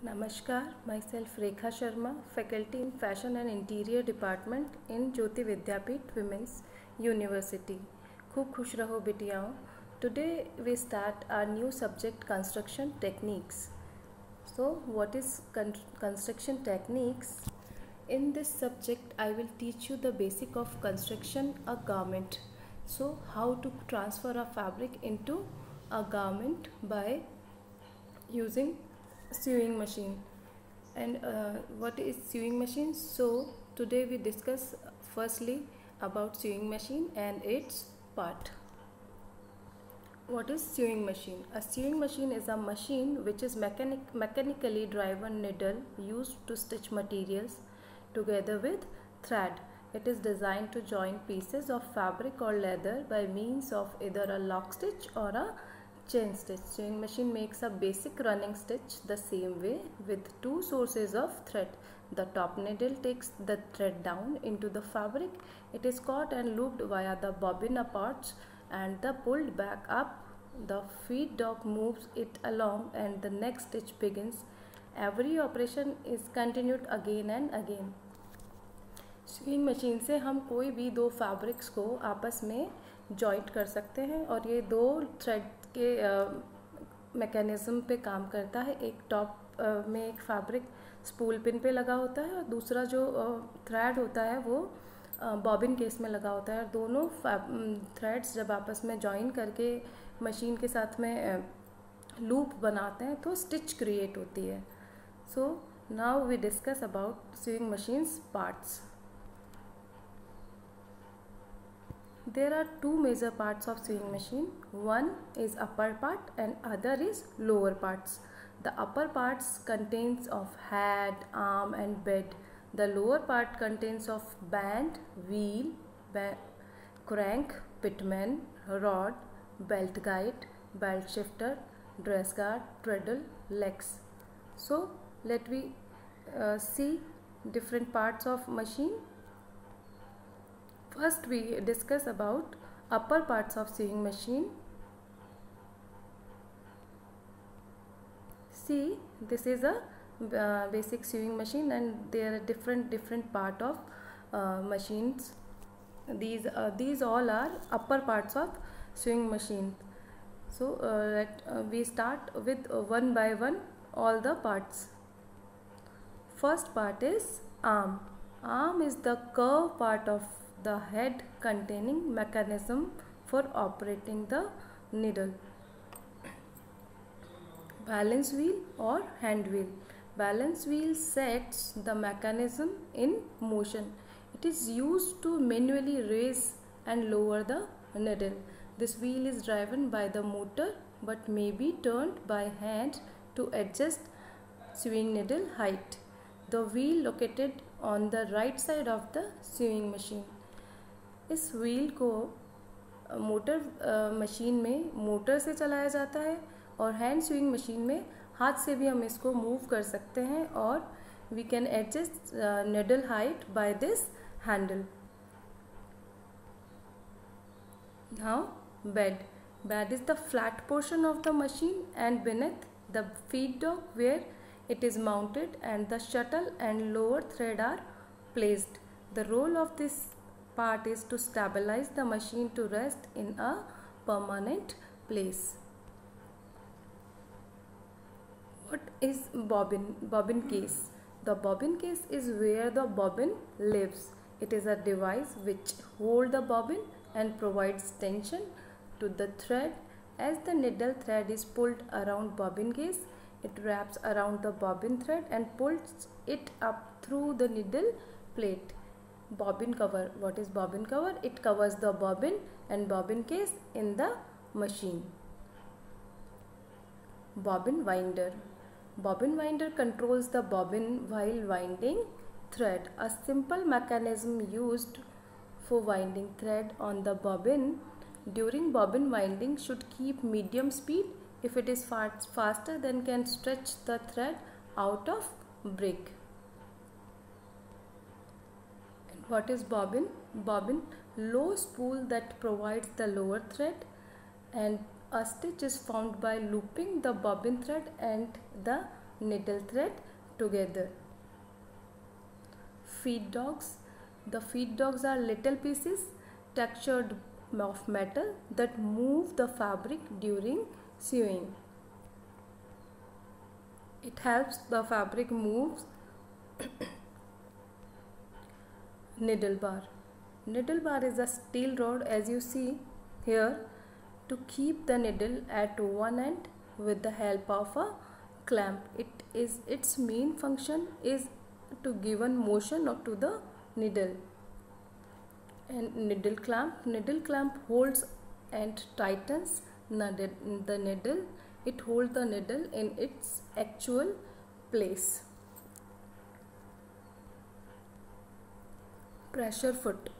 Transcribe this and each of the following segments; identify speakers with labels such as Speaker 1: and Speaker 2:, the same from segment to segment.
Speaker 1: Namaskar, myself Rekha Sharma, faculty in Fashion and Interior Department in Jyoti Vidyapeeth Women's University. खूब खुश रहो बिटियाओं. Today we start our new subject, construction techniques. So what is construction techniques? In this subject I will teach you the basic of construction a garment. So how to transfer a fabric into a garment by using sewing machine. And what is sewing machine? So today we discuss firstly about sewing machine and its part. What is sewing machine? A sewing machine is a machine which is mechanically driven needle used to stitch materials together with thread. It is designed to join pieces of fabric or leather by means of either a lock stitch or a chain stitch. Sewing machine makes a basic running stitch the same way with two sources of thread. The top needle takes the thread down into the fabric. It is caught and looped via the bobbin upwards and the pulled back up. The feed dog moves it along and the next stitch begins. Every operation is continued again and again. Swing machine से हम कोई भी दो fabrics को आपस में joint कर सकते हैं और ये दो थ्रेड के मैकेनिज़्म पे काम करता है. एक टॉप में एक फैब्रिक स्पूल पिन पे लगा होता है और दूसरा जो थ्रेड होता है वो बॉबिन केस में लगा होता है. और दोनों थ्रेड्स जब आपस में जॉइन करके मशीन के साथ में लूप बनाते हैं तो स्टिच क्रिएट होती है. So now we discuss about sewing machines parts. There are two major parts of sewing machine. One is upper part and other is lower parts. The upper parts contains of head, arm and bed. The lower part contains of band, wheel, crank, pitman, rod, belt guide, belt shifter, dress guard, treadle, legs. So let we see different parts of machine. First we discuss about upper parts of sewing machine. See, this is a basic sewing machine and there are different part of machines. These all are upper parts of sewing machine. So we start with one by one all the parts. First part is arm. Arm is the curved part of the head containing mechanism for operating the needle. Balance wheel or hand wheel. Balance wheel sets the mechanism in motion. It is used to manually raise and lower the needle. This wheel is driven by the motor but may be turned by hand to adjust sewing needle height. The wheel located on the right side of the sewing machine. इस wheel को motor machine में motor से चलाया जाता है और hand swing machine में हाथ से भी हम इसको मूव कर सकते हैं और we can adjust needle height by this handle. Now bed. Bed is the flat portion of the machine and beneath the feed dog where it is mounted and the shuttle and lower thread are placed. The role of this part is to stabilize the machine to rest in a permanent place. What is bobbin? Bobbin case. The bobbin case is where the bobbin lives. It is a device which holds the bobbin and provides tension to the thread. As the needle thread is pulled around bobbin case, it wraps around the bobbin thread and pulls it up through the needle plate. Bobbin cover. What is bobbin cover? It covers the bobbin and bobbin case in the machine. Bobbin winder. Bobbin winder controls the bobbin while winding thread. A simple mechanism used for winding thread on the bobbin during bobbin winding should keep medium speed. If it is faster, then can stretch the thread out of break. What is bobbin? Bobbin, low spool that provides the lower thread, and a stitch is found by looping the bobbin thread and the needle thread together. Feed dogs. The feed dogs are little pieces textured of metal that move the fabric during sewing. It helps the fabric move. Needle bar. Needle bar is a steel rod, as you see here, to keep the needle at one end with the help of a clamp. Its main function is to give motion to the needle. And needle clamp holds and tightens the needle. It holds the needle in its actual place. Pressure foot.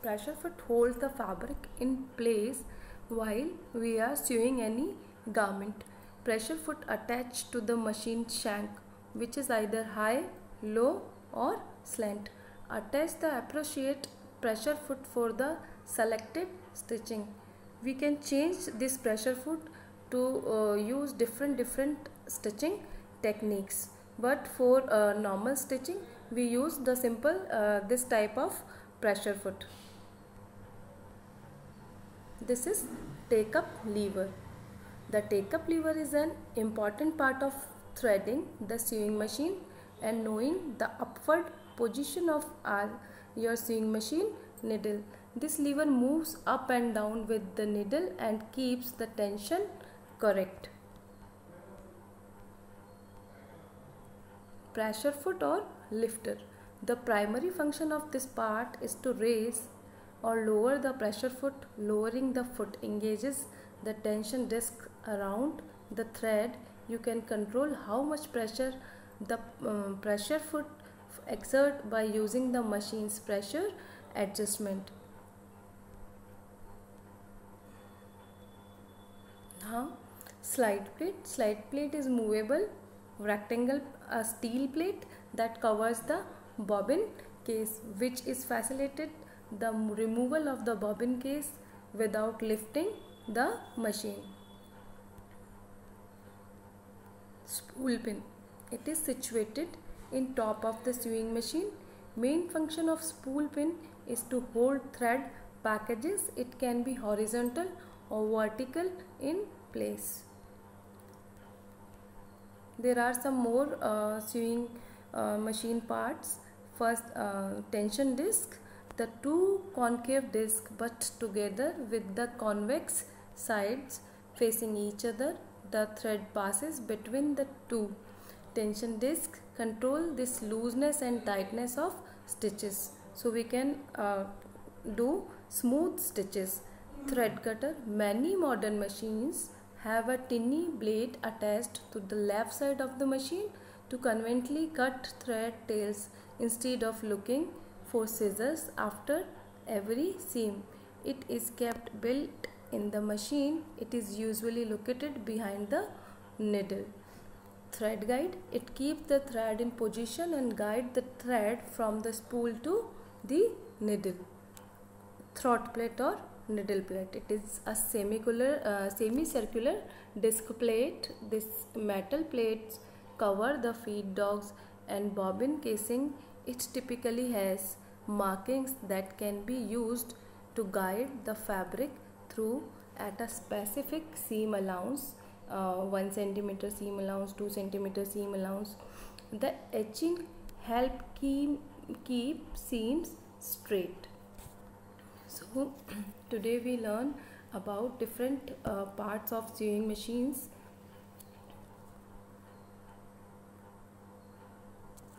Speaker 1: Pressure foot holds the fabric in place while we are sewing any garment. Pressure foot attached to the machine shank, which is either high, low or slant. Attach the appropriate pressure foot for the selected stitching. We can change this pressure foot to use different stitching techniques, but for normal stitching we use the simple this type of pressure foot. This is take up lever. The take up lever is an important part of threading the sewing machine, and knowing the upward position of your sewing machine needle. This lever moves up and down with the needle and keeps the tension correct. Pressure foot or lifter. The primary function of this part is to raise or lower the pressure foot. Lowering the foot engages the tension disc around the thread. You can control how much pressure the pressure foot exert by using the machine's pressure adjustment. Now, slide plate. Slide plate is movable rectangle steel plate that covers the bobbin case, which is facilitated the removal of the bobbin case without lifting the machine. Spool pin. It is situated in top of the sewing machine. Main function of spool pin is to hold thread packages. It can be horizontal or vertical in place. There are some more sewing machine parts. First, tension disc. The two concave discs butt together with the convex sides facing each other. The thread passes between the two. Tension disc control this looseness and tightness of stitches, so we can do smooth stitches. Thread cutter. Many modern machines have a tiny blade attached to the left side of the machine to conveniently cut thread tails instead of looking for scissors after every seam. It is kept built in the machine. It is usually located behind the needle. Thread guide. It keeps the thread in position and guides the thread from the spool to the needle. Throat plate or needle plate. It is a semicircular disc plate. This metal plates cover the feed dogs and bobbin casing. It typically has markings that can be used to guide the fabric through at a specific seam allowance, 1 cm seam allowance, 2 cm seam allowance. The etching help keep seams straight. So today we learn about different parts of sewing machines.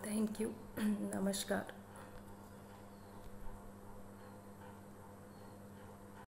Speaker 1: Thank you. Namaskar.